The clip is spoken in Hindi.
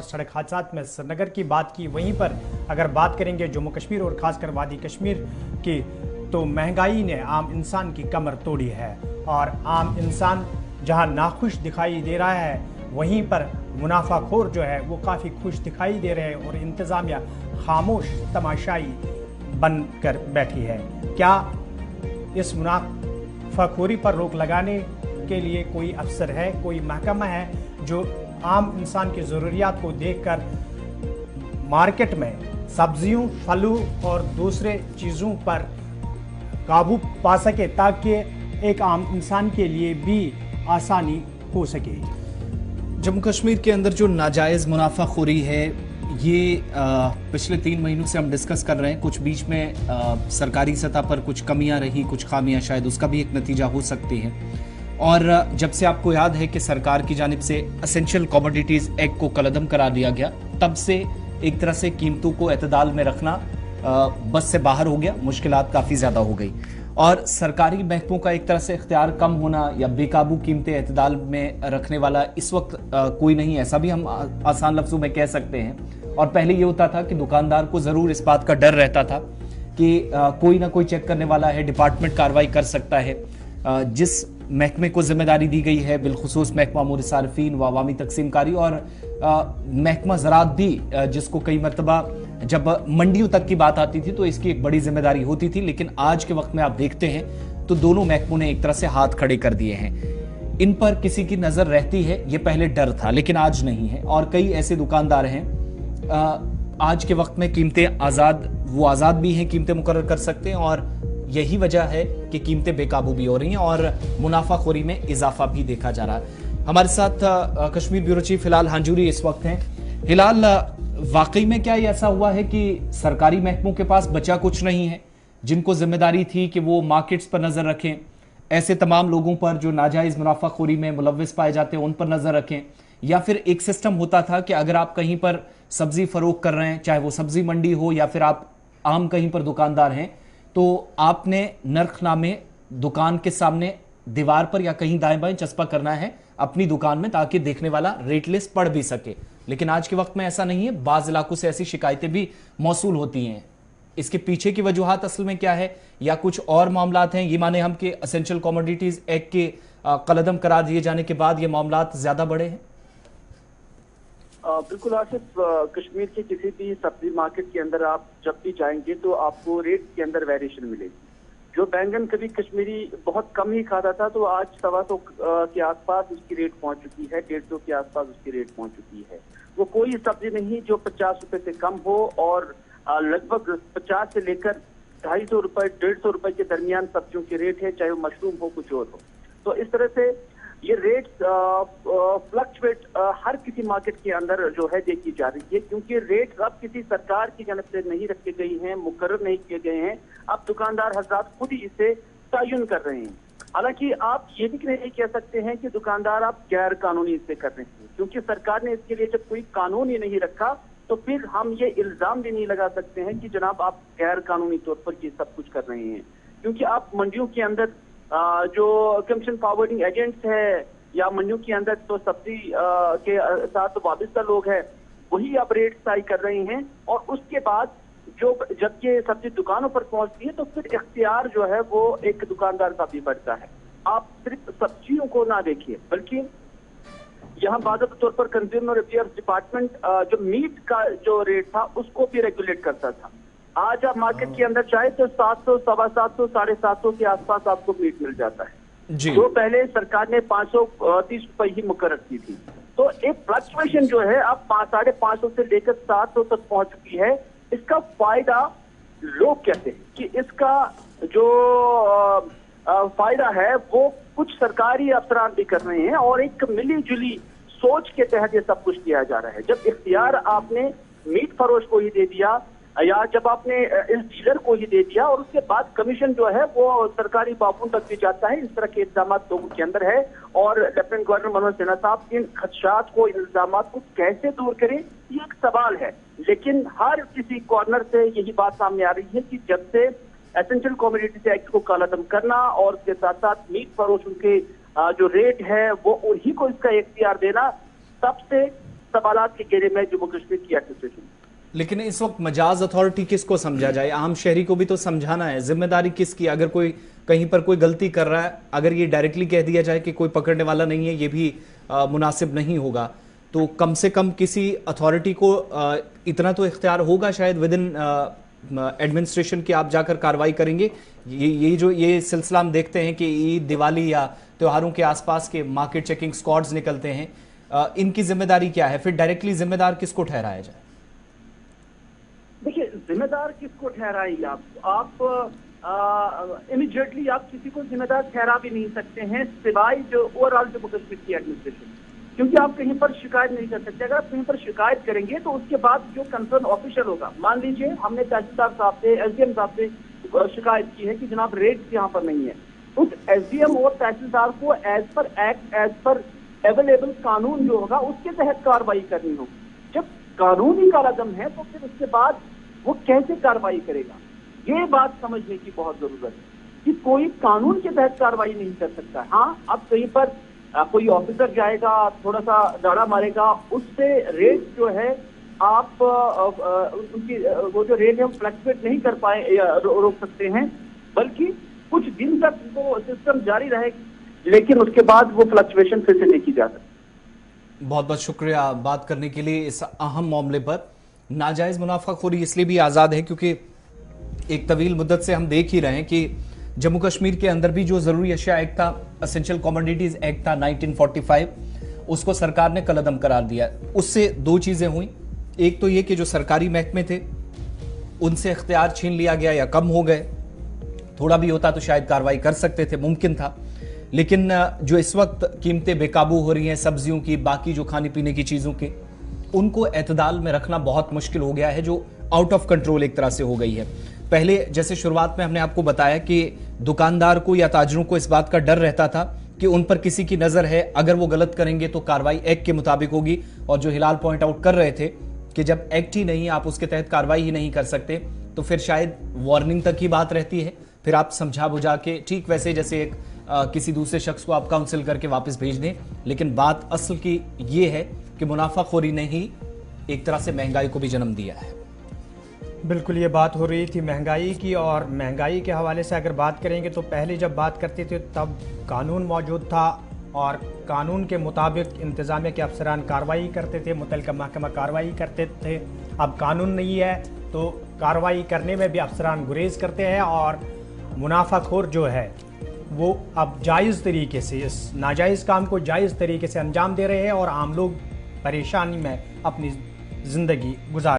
सड़क हादसात में श्रीनगर की बात की, वहीं पर अगर बात करेंगे जम्मू कश्मीर और खासकर वादी कश्मीर की, तो महंगाई ने आम इंसान की कमर तोड़ी है। और आम इंसान जहां नाखुश दिखाई दे रहा है, वहीं पर मुनाफाखोर जो है वो काफ़ी खुश दिखाई दे रहे हैं और इंतज़ामिया खामोश तमाशाई बनकर बैठी है। क्या इस मुनाफाखोरी पर रोक लगाने के लिए कोई अफसर है, कोई महकमा है जो आम इंसान की ज़रूरियात को देखकर मार्केट में सब्जियों, फलों और दूसरे चीज़ों पर काबू पा सके ताकि एक आम इंसान के लिए भी आसानी हो सके? जम्मू कश्मीर के अंदर जो नाजायज़ मुनाफाखोरी है, ये पिछले 3 महीनों से हम डिस्कस कर रहे हैं। कुछ बीच में सरकारी सतह पर कुछ कमियां रही, कुछ खामियां, शायद उसका भी एक नतीजा हो सकती है। और जब से आपको याद है कि सरकार की जानिब से एसेंशियल कमोडिटीज़ एक्ट को कलअदम करा दिया गया, तब से एक तरह से कीमतों को एतदाल में रखना बस से बाहर हो गया, मुश्किलात काफ़ी ज़्यादा हो गई। और सरकारी महकमों का एक तरह से इख्तियार कम होना या बेकाबू कीमतें एतदाल में रखने वाला इस वक्त कोई नहीं, ऐसा भी हम आसान लफ्ज़ों में कह सकते हैं। और पहले ये होता था कि दुकानदार को ज़रूर इस बात का डर रहता था कि कोई ना कोई चेक करने वाला है, डिपार्टमेंट कार्रवाई कर सकता है। जिस महकमे को जिम्मेदारी दी गई है, बिलखुसूस महकमा अमूर सारफीन व अवामी तकसीमकारी और महकमा ज़राअत भी, जिसको कई मरतबा जब मंडियों तक की बात आती थी तो इसकी एक बड़ी जिम्मेदारी होती थी, लेकिन आज के वक्त में आप देखते हैं तो दोनों महकमों ने एक तरह से हाथ खड़े कर दिए हैं। इन पर किसी की नज़र रहती है, ये पहले डर था लेकिन आज नहीं है। और कई ऐसे दुकानदार हैं आज के वक्त में कीमतें आज़ाद भी हैं, कीमतें मुकर्रर कर सकते हैं, और यही वजह है कि कीमतें बेकाबू भी हो रही हैं और मुनाफाखोरी में इजाफा भी देखा जा रहा है। हमारे साथ कश्मीर ब्यूरो चीफ हिलाल हांजूरी इस वक्त हैं। हिलाल, वाकई में क्या ये ऐसा हुआ है कि सरकारी महकमों के पास बचा कुछ नहीं है, जिनको जिम्मेदारी थी कि वो मार्केट्स पर नज़र रखें, ऐसे तमाम लोगों पर जो नाजायज़ मुनाफाखोरी में मुलव्विस पाए जाते हैं उन पर नज़र रखें, या फिर एक सिस्टम होता था कि अगर आप कहीं पर सब्जी फरोख्त कर रहे हैं, चाहे वो सब्जी मंडी हो या फिर आप आम कहीं पर दुकानदार हैं, तो आपने नर्खनामे दुकान के सामने दीवार पर या कहीं दाएं बाएं चस्पा करना है अपनी दुकान में, ताकि देखने वाला रेट लिस्ट पढ़ भी सके। लेकिन आज के वक्त में ऐसा नहीं है। बाज़ इलाकों से ऐसी शिकायतें भी मौसूल होती हैं। इसके पीछे की वजूहात असल में क्या है, या कुछ और मामलात हैं? ये माने हम कि एसेंशियल कमोडिटीज एक्ट के कलअदम करार दिए जाने के बाद ये मामलात ज्यादा बड़े हैं? बिल्कुल आसिफ, कश्मीर के किसी भी सब्जी मार्केट के अंदर आप जब भी जाएंगे तो आपको रेट के अंदर वेरिएशन मिलेगी। जो बैंगन कभी कश्मीरी बहुत कम ही खाता था, तो आज 125 के आसपास उसकी रेट पहुंच चुकी है, 150 के आसपास उसकी रेट पहुंच चुकी है। वो कोई सब्जी नहीं जो 50 रुपए से कम हो, और लगभग 50 से लेकर 250 रुपए 150 रुपए के दरमियान सब्जियों के रेट है, चाहे वो मशरूम हो कुछ और हो। तो इस तरह से ये रेट फ्लक्चुएट हर किसी मार्केट के अंदर जो है देखी जा रही है, क्योंकि रेट अब किसी सरकार की जानब से नहीं रखे गए हैं, मुकर्रर नहीं किए गए हैं। अब दुकानदार हजरात खुद ही इसे तयन कर रहे हैं। हालांकि आप ये भी नहीं कह सकते हैं कि दुकानदार आप गैर कानूनी इसे कर रहे हैं, क्योंकि सरकार ने इसके लिए जब कोई कानून ही नहीं रखा तो फिर हम ये इल्जाम भी नहीं लगा सकते हैं कि जनाब आप गैर कानूनी तौर पर ये सब कुछ कर रहे हैं। क्योंकि आप मंडियों के अंदर जो कमीशन फॉरवर्डिंग एजेंट्स है या मंडियों के अंदर तो सब्जी के साथ वाबस्ता लोग हैं, वही आप रेट तय कर रहे हैं। और उसके बाद जो जब ये सब्जी दुकानों पर पहुंचती है तो फिर इख्तियार जो है वो एक दुकानदार का भी बढ़ता है। आप सिर्फ सब्जियों को ना देखिए, बल्कि यहाँ बाकायदा तौर पर कंज्यूमर अफेयर्स डिपार्टमेंट जो मीट का जो रेट था उसको भी रेगुलेट करता था। आज आप मार्केट के अंदर चाहे तो 700, 750, 750 के आसपास आपको मीट मिल जाता है, जो पहले सरकार ने 530 रुपए ही मुकर्रर की थी। तो एक फ्लक्चुएशन जो है अब 550 से लेकर 700 तक पहुंच चुकी है। इसका फायदा लोग कहते हैं कि इसका जो फायदा है वो कुछ सरकारी अफसरान भी कर रहे हैं, और एक मिली जुली सोच के तहत ये सब कुछ किया जा रहा है। जब इख्तियार आपने मीट फरोश को ही दे दिया, या जब आपने इस डीलर को ही दे दिया, और उसके बाद कमीशन जो है वो सरकारी बाबुओं तक भी जाता है, इस तरह के इल्जाम लोगों के अंदर है। और लेफ्टिनेंट गवर्नर मनोज सिन्हा साहब इन खदशात को, इन इल्जाम को कैसे दूर करें, ये एक सवाल है। लेकिन हर किसी कॉर्नर से यही बात सामने आ रही है कि जब से एसेंशियल कमोडिटीज एक्ट को कालादम करना और उसके साथ साथ मीट फरोश के जो रेट है वो उन्हीं को इसका इख्तियार देना, तब से सवालात के घेरे में जम्मू कश्मीर की एडमिनिस्ट्रेशन। लेकिन इस वक्त मजाज अथॉरिटी किसको समझा जाए? आम शहरी को भी तो समझाना है, जिम्मेदारी किसकी? अगर कोई कहीं पर कोई गलती कर रहा है, अगर ये डायरेक्टली कह दिया जाए कि कोई पकड़ने वाला नहीं है, ये भी मुनासिब नहीं होगा। तो कम से कम किसी अथॉरिटी को इतना तो इख्तियार होगा शायद विद इन एडमिनिस्ट्रेशन की आप जाकर कार्रवाई करेंगे। ये सिलसिला हम देखते हैं कि ईद, दिवाली या त्योहारों के आसपास के मार्केट चेकिंग स्क्वाड्स निकलते हैं, इनकी जिम्मेदारी क्या है? फिर डायरेक्टली जिम्मेदार किसको ठहराया जाए? देखिए, जिम्मेदार किसको ठहराइए आप इमीडिएटली आप किसी को जिम्मेदार ठहरा भी नहीं सकते हैं सिवाय जो ओवरऑल जम्मू कश्मीर की एडमिनिस्ट्रेशन, क्योंकि आप कहीं पर शिकायत नहीं कर सकते। अगर आप कहीं पर शिकायत करेंगे तो उसके बाद जो कंसर्न ऑफिशियल होगा, मान लीजिए हमने तहसीलदार साहब से, एसडीएम साहब से शिकायत की है कि जनाब रेट्स यहाँ पर नहीं है, उस एसडीएम और तहसीलदार को as per act, as per available कानून जो होगा उसके तहत कार्रवाई करनी होगी। जब कानून ही कालादम है तो फिर उसके बाद वो कैसे कार्रवाई करेगा, ये बात समझने की बहुत जरूरत है कि कोई कानून के तहत कार्रवाई नहीं कर सकता। हाँ, अब कहीं पर कोई ऑफिसर जाएगा, थोड़ा सा डाड़ा मारेगा, उससे रेट जो है आप उनकी वो जो रेट है वो फ्लक्चुएट नहीं कर पाए या रोक सकते हैं, बल्कि कुछ दिन तक वो सिस्टम जारी रहेगा, लेकिन उसके बाद वो फ्लक्चुएशन फिर से देखी जा सकती है। बहुत बहुत शुक्रिया बात करने के लिए इस अहम मामले पर। नाजायज मुनाफाखोरी इसलिए भी आज़ाद है क्योंकि एक तवील मुद्दत से हम देख ही रहे हैं कि जम्मू कश्मीर के अंदर भी जो ज़रूरी अशिया एक्ट था, असेंशियल कमोडिटीज एक्ट था 1945, उसको सरकार ने कलअदम करार दिया। उससे दो चीज़ें हुई, एक तो ये कि जो सरकारी महकमे थे उनसे इख्तियार छीन लिया गया या कम हो गए, थोड़ा भी होता तो शायद कार्रवाई कर सकते थे, मुमकिन था। लेकिन जो इस वक्त कीमतें बेकाबू हो रही हैं सब्जियों की, बाकी जो खाने पीने की चीज़ों के, उनको एतदाल में रखना बहुत मुश्किल हो गया है, जो आउट ऑफ कंट्रोल एक तरह से हो गई है। पहले जैसे शुरुआत में हमने आपको बताया कि दुकानदार को या ताजरों को इस बात का डर रहता था कि उन पर किसी की नज़र है, अगर वो गलत करेंगे तो कार्रवाई एक्ट के मुताबिक होगी। और जो हिलाल पॉइंट आउट कर रहे थे कि जब एक्ट ही नहीं, आप उसके तहत कार्रवाई ही नहीं कर सकते, तो फिर शायद वार्निंग तक की बात रहती है, फिर आप समझा बुझा के, ठीक वैसे जैसे एक किसी दूसरे शख्स को आप काउंसिल करके वापस भेज दें। लेकिन बात असल की ये है कि मुनाफाखोरी ने ही एक तरह से महंगाई को भी जन्म दिया है। बिल्कुल, ये बात हो रही थी महंगाई की, और महंगाई के हवाले से अगर बात करेंगे तो पहले जब बात करते थे तब कानून मौजूद था और कानून के मुताबिक इंतज़ामिया के अफसरान कार्रवाई करते थे, मुतल्लिका महकमा कार्रवाई करते थे। अब कानून नहीं है तो कार्रवाई करने में भी अफसरान गुरेज करते हैं, और मुनाफाखोर जो है वो अब जायज़ तरीके से इस नाजायज़ काम को जायज़ तरीके से अंजाम दे रहे हैं और आम लोग परेशानी में अपनी ज़िंदगी गुजार